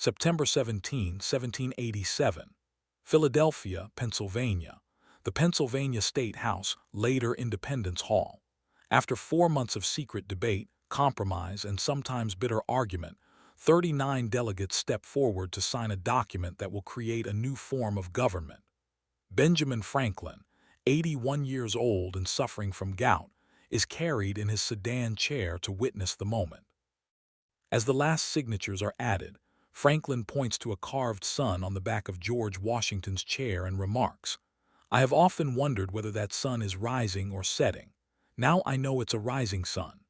September 17, 1787. Philadelphia, Pennsylvania. The Pennsylvania State House, later Independence Hall. After 4 months of secret debate, compromise, and sometimes bitter argument, 39 delegates step forward to sign a document that will create a new form of government. Benjamin Franklin, 81 years old and suffering from gout, is carried in his sedan chair to witness the moment. As the last signatures are added, Franklin points to a carved sun on the back of George Washington's chair and remarks, "I have often wondered whether that sun is rising or setting. Now I know it's a rising sun."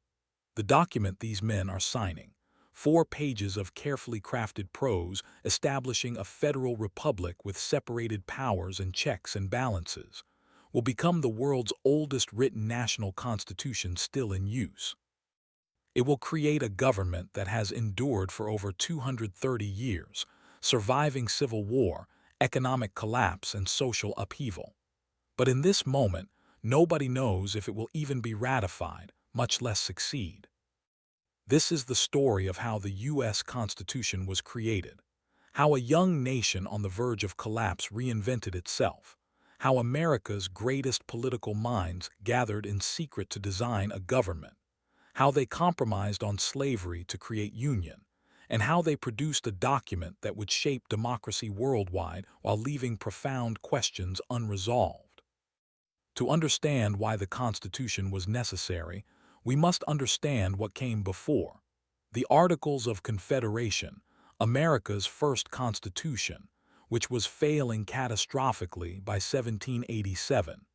The document these men are signing, 4 pages of carefully crafted prose establishing a federal republic with separated powers and checks and balances, will become the world's oldest written national constitution still in use. It will create a government that has endured for over 230 years, surviving civil war, economic collapse, and social upheaval. But in this moment, nobody knows if it will even be ratified, much less succeed. This is the story of how the U.S. Constitution was created, how a young nation on the verge of collapse reinvented itself, how America's greatest political minds gathered in secret to design a government, how they compromised on slavery to create union, and how they produced a document that would shape democracy worldwide while leaving profound questions unresolved. To understand why the Constitution was necessary, we must understand what came before. The Articles of Confederation, America's first constitution, which was failing catastrophically by 1787.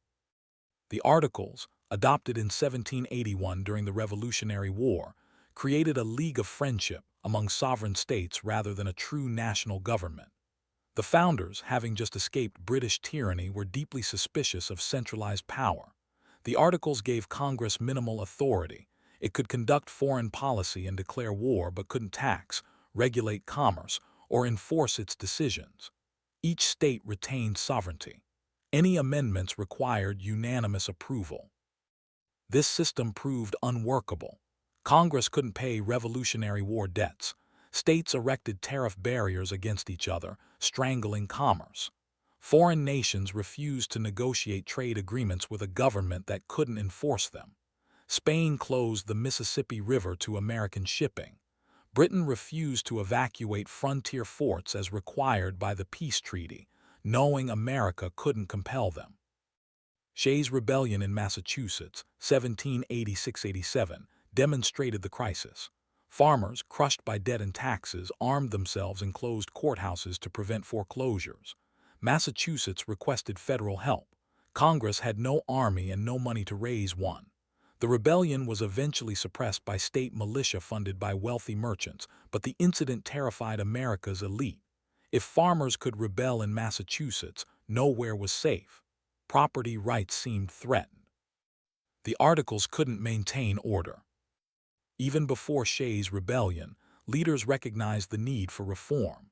The Articles, adopted in 1781 during the Revolutionary War, created a league of friendship among sovereign states rather than a true national government. The founders, having just escaped British tyranny, were deeply suspicious of centralized power. The Articles gave Congress minimal authority. It could conduct foreign policy and declare war but couldn't tax, regulate commerce, or enforce its decisions. Each state retained sovereignty. Any amendments required unanimous approval. This system proved unworkable. Congress couldn't pay Revolutionary War debts. States erected tariff barriers against each other, strangling commerce. Foreign nations refused to negotiate trade agreements with a government that couldn't enforce them. Spain closed the Mississippi River to American shipping. Britain refused to evacuate frontier forts as required by the peace treaty, knowing America couldn't compel them. Shays' Rebellion in Massachusetts, 1786–87, demonstrated the crisis. Farmers, crushed by debt and taxes, armed themselves and closed courthouses to prevent foreclosures. Massachusetts requested federal help. Congress had no army and no money to raise one. The rebellion was eventually suppressed by state militia funded by wealthy merchants, but the incident terrified America's elite. If farmers could rebel in Massachusetts, nowhere was safe. Property rights seemed threatened. The Articles couldn't maintain order. Even before Shays' Rebellion, leaders recognized the need for reform.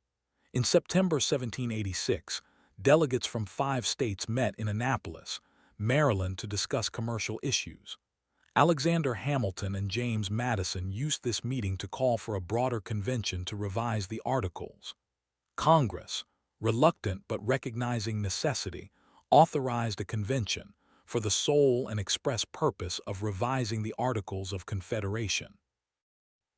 In September 1786, delegates from 5 states met in Annapolis, Maryland, to discuss commercial issues. Alexander Hamilton and James Madison used this meeting to call for a broader convention to revise the Articles. Congress, reluctant but recognizing necessity, authorized a convention for the sole and express purpose of revising the Articles of Confederation.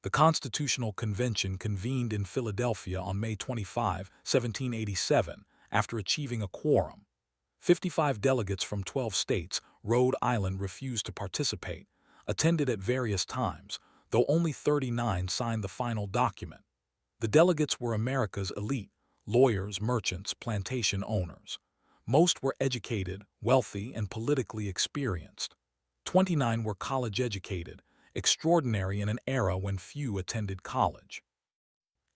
The Constitutional Convention convened in Philadelphia on May 25, 1787, after achieving a quorum. 55 delegates from 12 states, Rhode Island refused to participate, attended at various times, though only 39 signed the final document. The delegates were America's elite, lawyers, merchants, plantation owners. Most were educated, wealthy, and politically experienced. 29 were college-educated, extraordinary in an era when few attended college.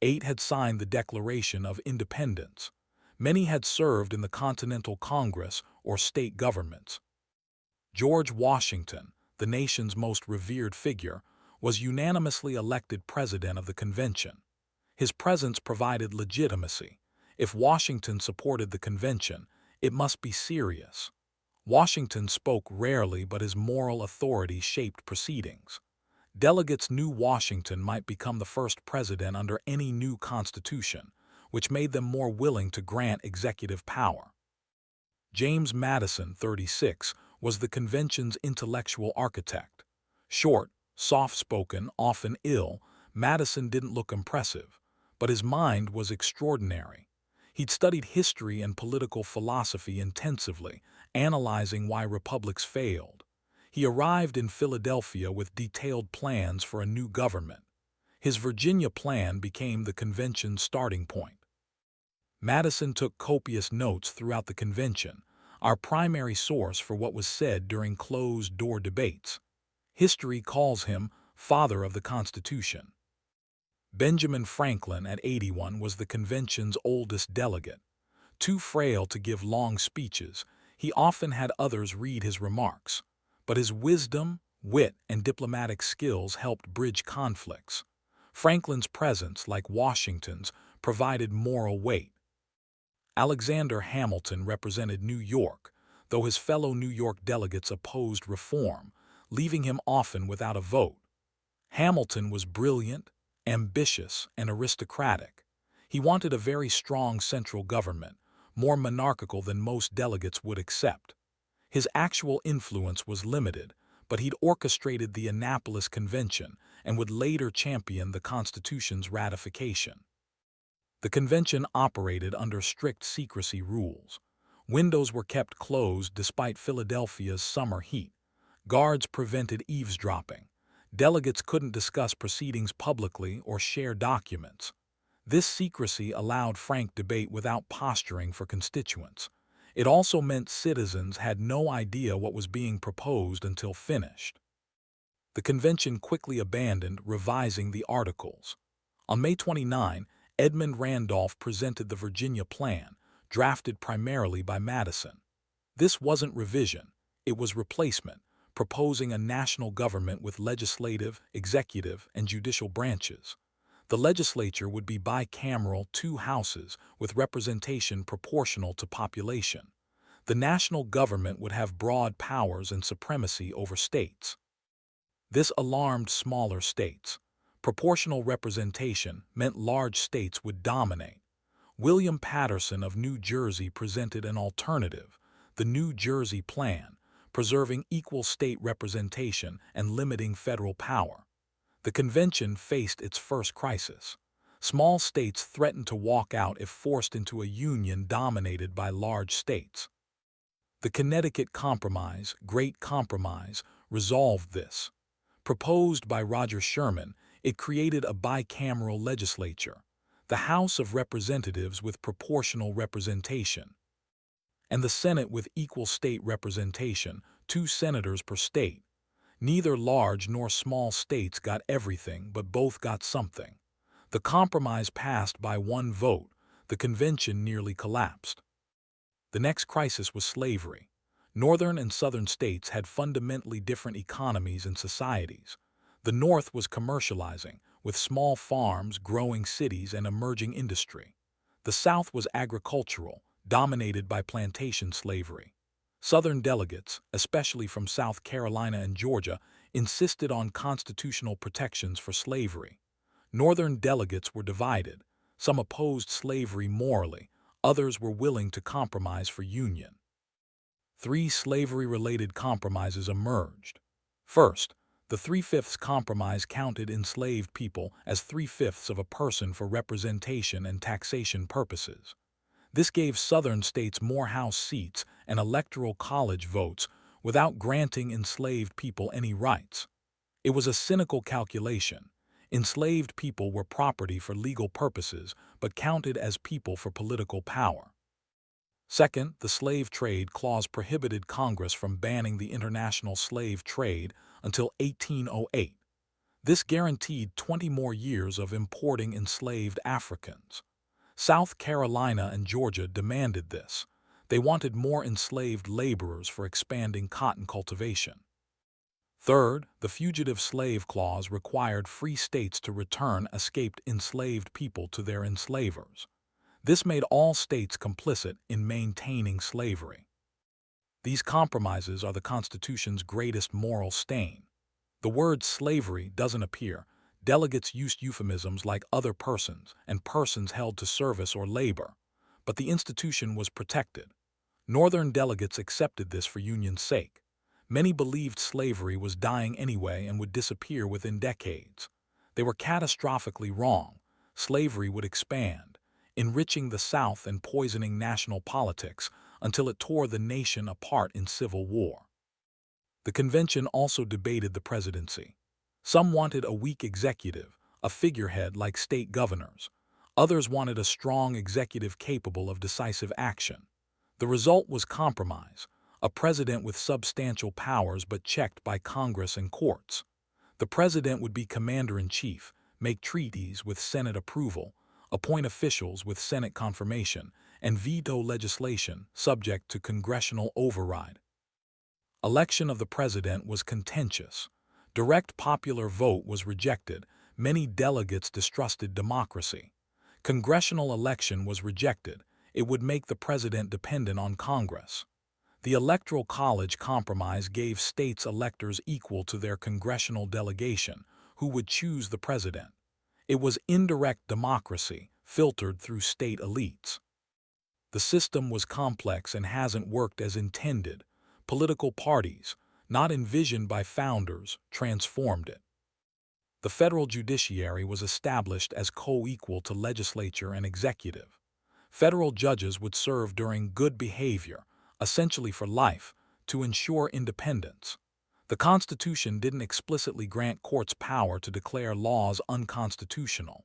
8 had signed the Declaration of Independence. Many had served in the Continental Congress or state governments. George Washington, the nation's most revered figure, was unanimously elected president of the convention. His presence provided legitimacy. If Washington supported the convention, it must be serious. Washington spoke rarely, but his moral authority shaped proceedings. Delegates knew Washington might become the first president under any new constitution, which made them more willing to grant executive power. James Madison, 36, was the convention's intellectual architect. Short, soft-spoken, often ill, Madison didn't look impressive, but his mind was extraordinary. He'd studied history and political philosophy intensively, analyzing why republics failed. He arrived in Philadelphia with detailed plans for a new government. His Virginia plan became the convention's starting point. Madison took copious notes throughout the convention, our primary source for what was said during closed-door debates. History calls him father of the Constitution. Benjamin Franklin, at 81, was the convention's oldest delegate. Too frail to give long speeches, he often had others read his remarks. But his wisdom, wit, and diplomatic skills helped bridge conflicts. Franklin's presence, like Washington's, provided moral weight. Alexander Hamilton represented New York, though his fellow New York delegates opposed reform, leaving him often without a vote. Hamilton was brilliant, ambitious, and aristocratic. He wanted a very strong central government, more monarchical than most delegates would accept. His actual influence was limited, but he'd orchestrated the Annapolis Convention and would later champion the Constitution's ratification. The convention operated under strict secrecy rules. Windows were kept closed despite Philadelphia's summer heat. Guards prevented eavesdropping. Delegates couldn't discuss proceedings publicly or share documents. This secrecy allowed frank debate without posturing for constituents. It also meant citizens had no idea what was being proposed until finished. The convention quickly abandoned revising the articles. On May 29, Edmund Randolph presented the Virginia Plan, drafted primarily by Madison. This wasn't revision, it was replacement, proposing a national government with legislative, executive, and judicial branches. The legislature would be bicameral, 2 houses, with representation proportional to population. The national government would have broad powers and supremacy over states. This alarmed smaller states. Proportional representation meant large states would dominate. William Paterson of New Jersey presented an alternative, the New Jersey Plan, preserving equal state representation and limiting federal power. The convention faced its first crisis. Small states threatened to walk out if forced into a union dominated by large states. The Connecticut Compromise, Great Compromise, resolved this. Proposed by Roger Sherman, it created a bicameral legislature, the House of Representatives with proportional representation, and the Senate with equal state representation, 2 senators per state. Neither large nor small states got everything, but both got something. The compromise passed by 1 vote. The convention nearly collapsed. The next crisis was slavery. Northern and southern states had fundamentally different economies and societies. The North was commercializing, with small farms, growing cities, and emerging industry. The South was agricultural, dominated by plantation slavery. Southern delegates, especially from South Carolina and Georgia, insisted on constitutional protections for slavery. Northern delegates were divided. Some opposed slavery morally, others were willing to compromise for union. 3 slavery-related compromises emerged. First, the 3/5 compromise counted enslaved people as 3/5 of a person for representation and taxation purposes. This gave Southern states more House seats and electoral college votes without granting enslaved people any rights. It was a cynical calculation. Enslaved people were property for legal purposes, but counted as people for political power. Second, the Slave Trade Clause prohibited Congress from banning the international slave trade until 1808. This guaranteed 20 more years of importing enslaved Africans. South Carolina and Georgia demanded this. They wanted more enslaved laborers for expanding cotton cultivation. Third, the Fugitive Slave Clause required free states to return escaped enslaved people to their enslavers. This made all states complicit in maintaining slavery. These compromises are the Constitution's greatest moral stain. The word slavery doesn't appear. Delegates used euphemisms like other persons and persons held to service or labor, but the institution was protected. Northern delegates accepted this for Union's sake. Many believed slavery was dying anyway and would disappear within decades. They were catastrophically wrong. Slavery would expand, enriching the South and poisoning national politics until it tore the nation apart in civil war. The convention also debated the presidency. Some wanted a weak executive, a figurehead like state governors. Others wanted a strong executive capable of decisive action. The result was compromise, a president with substantial powers but checked by Congress and courts. The president would be commander-in-chief, make treaties with Senate approval, appoint officials with Senate confirmation, and veto legislation subject to congressional override. Election of the president was contentious. Direct popular vote was rejected. Many delegates distrusted democracy. Congressional election was rejected. It would make the president dependent on Congress. The Electoral College Compromise gave states electors equal to their congressional delegation, who would choose the president. It was indirect democracy, filtered through state elites. The system was complex and hasn't worked as intended. Political parties, not envisioned by founders, transformed it. The federal judiciary was established as co-equal to legislature and executive. Federal judges would serve during good behavior, essentially for life, to ensure independence. The Constitution didn't explicitly grant courts power to declare laws unconstitutional.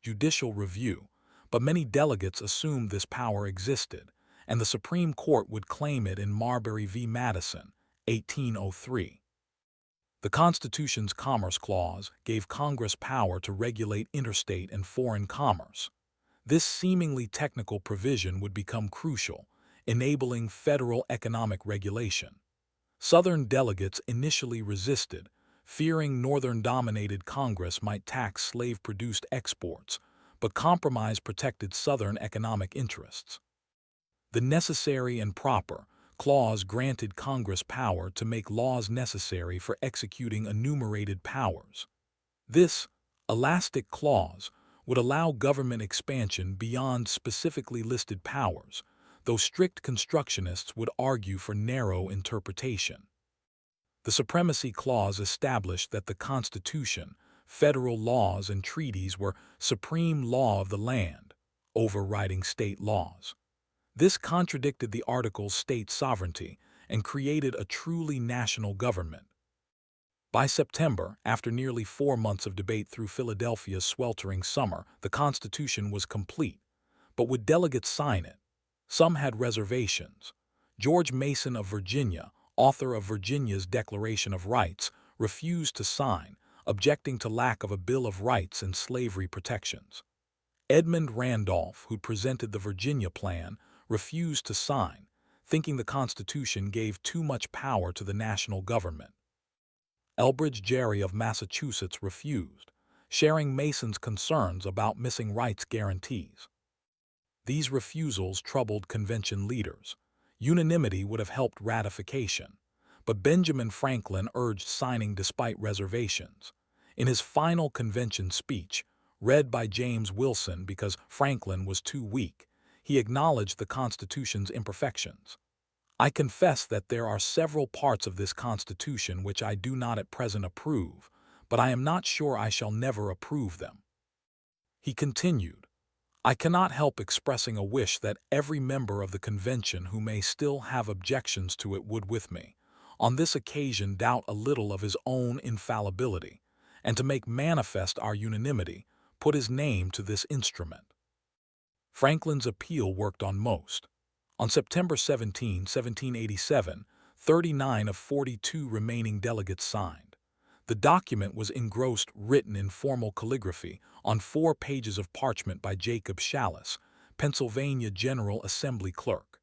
Judicial review, but many delegates assumed this power existed, and the Supreme Court would claim it in Marbury v. Madison, 1803. The Constitution's Commerce Clause gave Congress power to regulate interstate and foreign commerce. This seemingly technical provision would become crucial, enabling federal economic regulation. Southern delegates initially resisted, fearing Northern-dominated Congress might tax slave-produced exports, but compromise protected Southern economic interests. The necessary and proper clause granted Congress power to make laws necessary for executing enumerated powers. This elastic clause would allow government expansion beyond specifically listed powers, though strict constructionists would argue for narrow interpretation. The Supremacy Clause established that the Constitution, federal laws, and treaties were supreme law of the land, overriding state laws. This contradicted the Article's state sovereignty and created a truly national government. By September, after nearly 4 months of debate through Philadelphia's sweltering summer, the Constitution was complete. But would delegates sign it? Some had reservations. George Mason of Virginia, author of Virginia's Declaration of Rights, refused to sign, objecting to lack of a Bill of Rights and slavery protections. Edmund Randolph, who presented the Virginia Plan, refused to sign, thinking the Constitution gave too much power to the national government. Elbridge Gerry of Massachusetts refused, sharing Mason's concerns about missing rights guarantees. These refusals troubled convention leaders. Unanimity would have helped ratification, but Benjamin Franklin urged signing despite reservations. In his final convention speech, read by James Wilson because Franklin was too weak, he acknowledged the Constitution's imperfections. I confess that there are several parts of this Constitution which I do not at present approve, but I am not sure I shall never approve them. He continued, I cannot help expressing a wish that every member of the convention who may still have objections to it would with me, on this occasion doubt a little of his own infallibility, and to make manifest our unanimity, put his name to this instrument. Franklin's appeal worked on most. On September 17, 1787, 39 of 42 remaining delegates signed. The document was engrossed, written in formal calligraphy, on 4 pages of parchment by Jacob Shallis, Pennsylvania General Assembly clerk.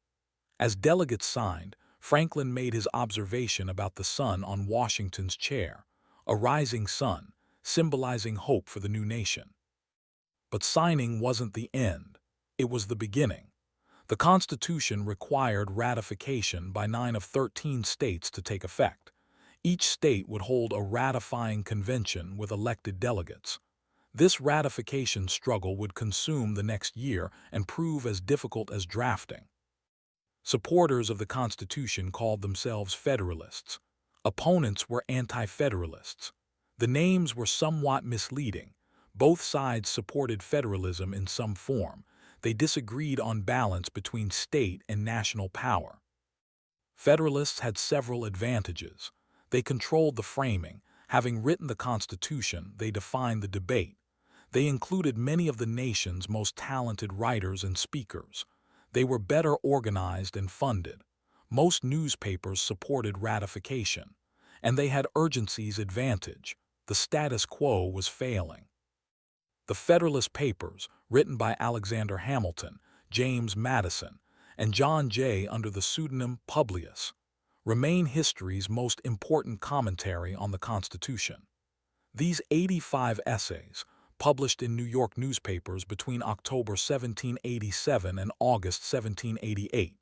As delegates signed, Franklin made his observation about the sun on Washington's chair, a rising sun, symbolizing hope for the new nation. But signing wasn't the end. It was the beginning. The Constitution required ratification by 9 of 13 states to take effect. Each state would hold a ratifying convention with elected delegates. This ratification struggle would consume the next year and prove as difficult as drafting. Supporters of the Constitution called themselves Federalists. Opponents were Anti-Federalists. The names were somewhat misleading. Both sides supported federalism in some form. They disagreed on balance between state and national power. Federalists had several advantages. They controlled the framing. Having written the Constitution, they defined the debate. They included many of the nation's most talented writers and speakers. They were better organized and funded. Most newspapers supported ratification. And they had urgency's advantage. The status quo was failing. The Federalist Papers, written by Alexander Hamilton, James Madison, and John Jay under the pseudonym Publius, remain history's most important commentary on the Constitution. These 85 essays, published in New York newspapers between October 1787 and August 1788,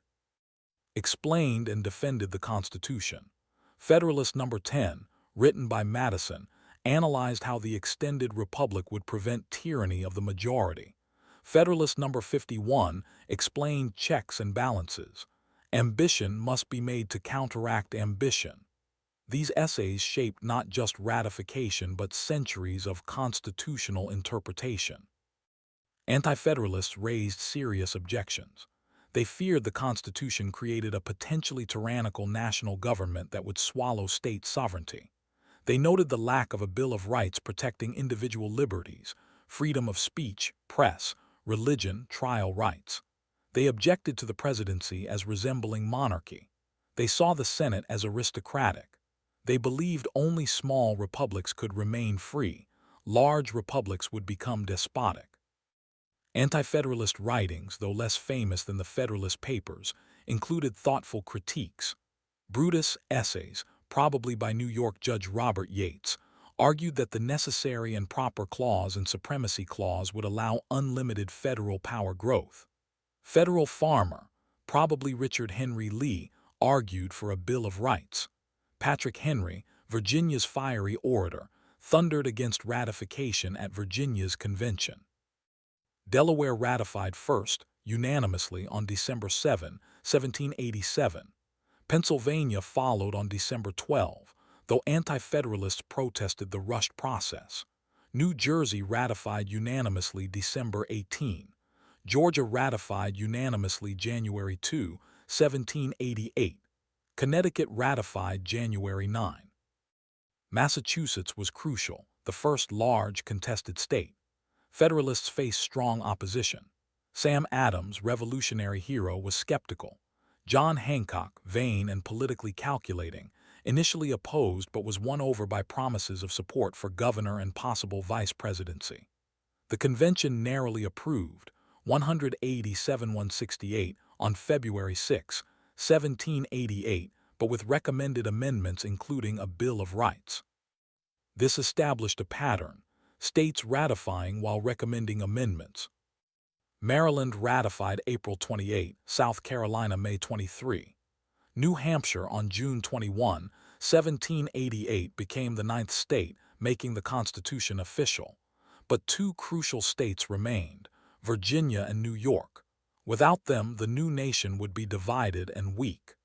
explained and defended the Constitution. Federalist Number 10, written by Madison, analyzed how the extended republic would prevent tyranny of the majority. Federalist Number 51 explained checks and balances. Ambition must be made to counteract ambition. These essays shaped not just ratification but centuries of constitutional interpretation. Anti-Federalists raised serious objections. They feared the Constitution created a potentially tyrannical national government that would swallow state sovereignty. They noted the lack of a Bill of Rights protecting individual liberties, freedom of speech, press, religion, trial rights. They objected to the presidency as resembling monarchy. They saw the Senate as aristocratic. They believed only small republics could remain free. Large republics would become despotic. Anti-Federalist writings, though less famous than the Federalist Papers, included thoughtful critiques. Brutus' essays, probably by New York Judge Robert Yates, argued that the Necessary and Proper Clause and Supremacy Clause would allow unlimited federal power growth. Federal Farmer, probably Richard Henry Lee, argued for a Bill of Rights. Patrick Henry, Virginia's fiery orator, thundered against ratification at Virginia's convention. Delaware ratified first, unanimously, on December 7, 1787. Pennsylvania followed on December 12, though anti-federalists protested the rushed process. New Jersey ratified unanimously December 18. Georgia ratified unanimously January 2, 1788. Connecticut ratified January 9. Massachusetts was crucial, the first large contested state. Federalists faced strong opposition. Sam Adams, Revolutionary hero, was skeptical. John Hancock, vain and politically calculating, initially opposed but was won over by promises of support for governor and possible vice presidency. The convention narrowly approved, 187-168, on February 6, 1788, but with recommended amendments including a Bill of Rights. This established a pattern, states ratifying while recommending amendments. Maryland ratified April 28, South Carolina May 23. New Hampshire on June 21, 1788 became the 9th state, making the Constitution official. But two crucial states remained, Virginia and New York. Without them, the new nation would be divided and weak.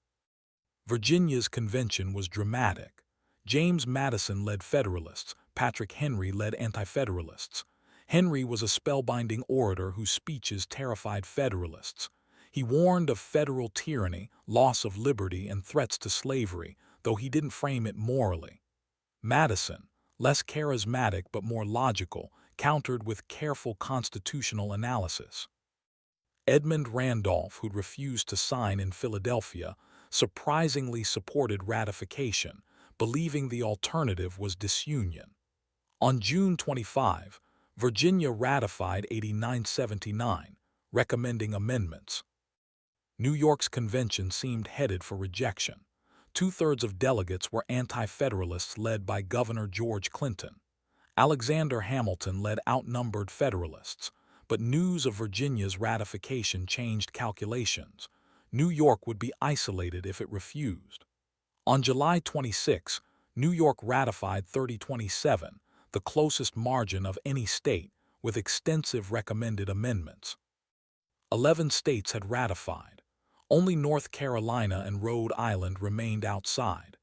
Virginia's convention was dramatic. James Madison led Federalists, Patrick Henry led Anti-Federalists. Henry was a spellbinding orator whose speeches terrified Federalists. He warned of federal tyranny, loss of liberty, and threats to slavery, though he didn't frame it morally. Madison, less charismatic but more logical, countered with careful constitutional analysis. Edmund Randolph, who'd refused to sign in Philadelphia, surprisingly supported ratification, believing the alternative was disunion. On June 25, Virginia ratified 89-79, recommending amendments. New York's convention seemed headed for rejection. Two-thirds of delegates were anti-federalists led by Governor George Clinton. Alexander Hamilton led outnumbered Federalists, but news of Virginia's ratification changed calculations. New York would be isolated if it refused. On July 26, New York ratified 30-27, the closest margin of any state, with extensive recommended amendments. 11 states had ratified. Only North Carolina and Rhode Island remained outside.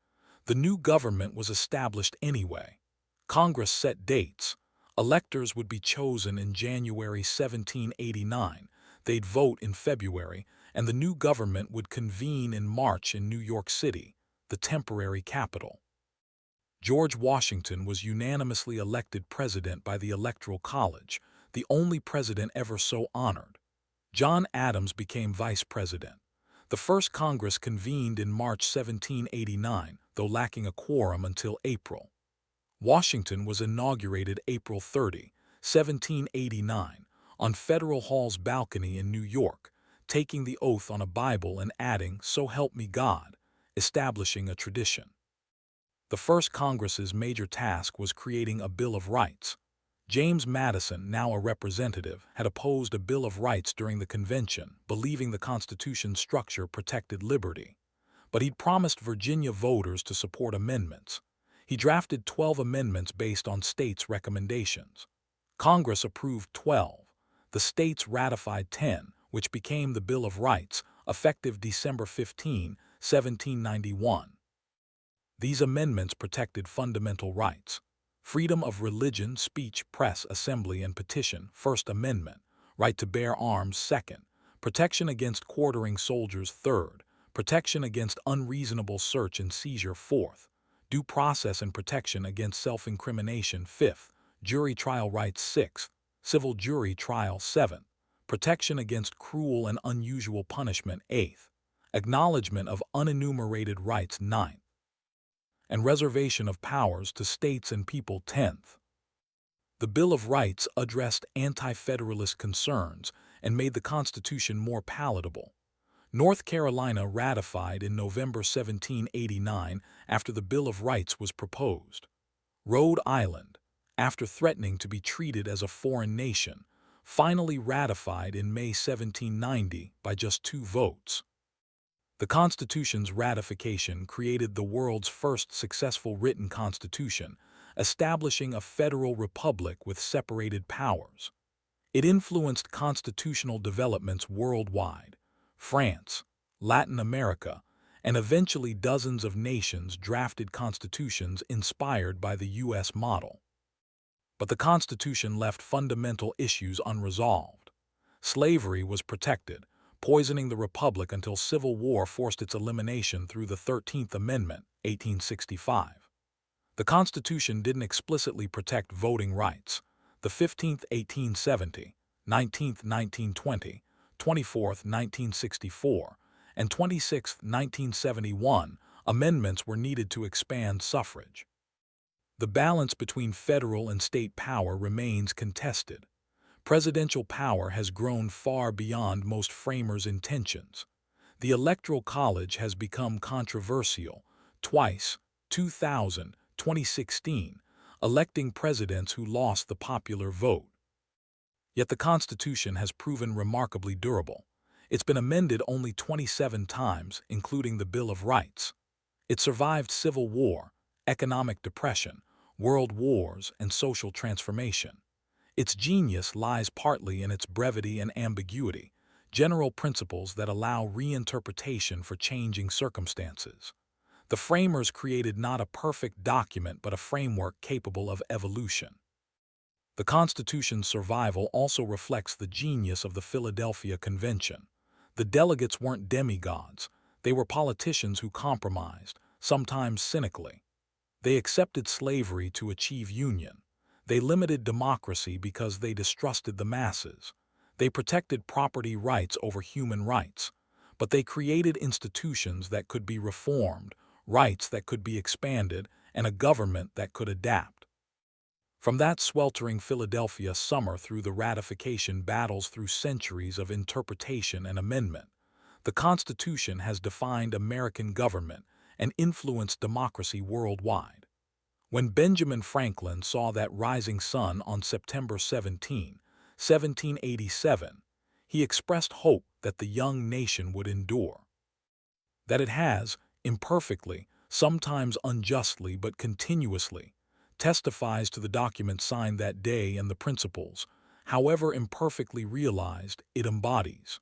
The new government was established anyway. Congress set dates. Electors would be chosen in January 1789. They'd vote in February, and the new government would convene in March in New York City, the temporary capital. George Washington was unanimously elected president by the Electoral College, the only president ever so honored. John Adams became vice president. The first Congress convened in March 1789, though lacking a quorum until April. Washington was inaugurated April 30, 1789, on Federal Hall's balcony in New York, taking the oath on a Bible and adding, "So help me God," establishing a tradition. The first Congress's major task was creating a Bill of Rights. James Madison, now a representative, had opposed a Bill of Rights during the convention, believing the Constitution's structure protected liberty. But he'd promised Virginia voters to support amendments. He drafted 12 amendments based on states' recommendations. Congress approved 12. The states ratified 10, which became the Bill of Rights, effective December 15, 1791. These amendments protected fundamental rights. Freedom of religion, speech, press, assembly, and petition, First Amendment. Right to bear arms, Second. Protection against quartering soldiers, Third. Protection against unreasonable search and seizure, Fourth. Due process and protection against self-incrimination, Fifth. Jury trial rights, Sixth. Civil jury trial, Seventh. Protection against cruel and unusual punishment, Eighth. Acknowledgement of unenumerated rights, Ninth. And reservation of powers to states and people, 10th. The Bill of Rights addressed anti-federalist concerns and made the Constitution more palatable. North Carolina ratified in November 1789 after the Bill of Rights was proposed. Rhode Island, after threatening to be treated as a foreign nation, finally ratified in May 1790 by just 2 votes. The Constitution's ratification created the world's first successful written constitution, establishing a federal republic with separated powers. It influenced constitutional developments worldwide. France, Latin America, and eventually dozens of nations drafted constitutions inspired by the U.S. model. But the Constitution left fundamental issues unresolved. Slavery was protected, poisoning the Republic until Civil War forced its elimination through the 13th Amendment, 1865. The Constitution didn't explicitly protect voting rights. The 15th, 1870, 19th, 1920, 24th, 1964, and 26th, 1971 amendments were needed to expand suffrage. The balance between federal and state power remains contested. Presidential power has grown far beyond most framers' intentions. The Electoral College has become controversial, twice, 2000, 2016, electing presidents who lost the popular vote. Yet the Constitution has proven remarkably durable. It's been amended only 27 times, including the Bill of Rights. It survived civil war, economic depression, world wars, and social transformation. Its genius lies partly in its brevity and ambiguity, general principles that allow reinterpretation for changing circumstances. The framers created not a perfect document but a framework capable of evolution. The Constitution's survival also reflects the genius of the Philadelphia Convention. The delegates weren't demigods. They were politicians who compromised, sometimes cynically. They accepted slavery to achieve union. They limited democracy because they distrusted the masses. They protected property rights over human rights. But they created institutions that could be reformed, rights that could be expanded, and a government that could adapt. From that sweltering Philadelphia summer through the ratification battles through centuries of interpretation and amendment, the Constitution has defined American government and influenced democracy worldwide. When Benjamin Franklin saw that rising sun on September 17, 1787, he expressed hope that the young nation would endure. That it has, imperfectly, sometimes unjustly but continuously, testifies to the document signed that day and the principles, however imperfectly realized, it embodies.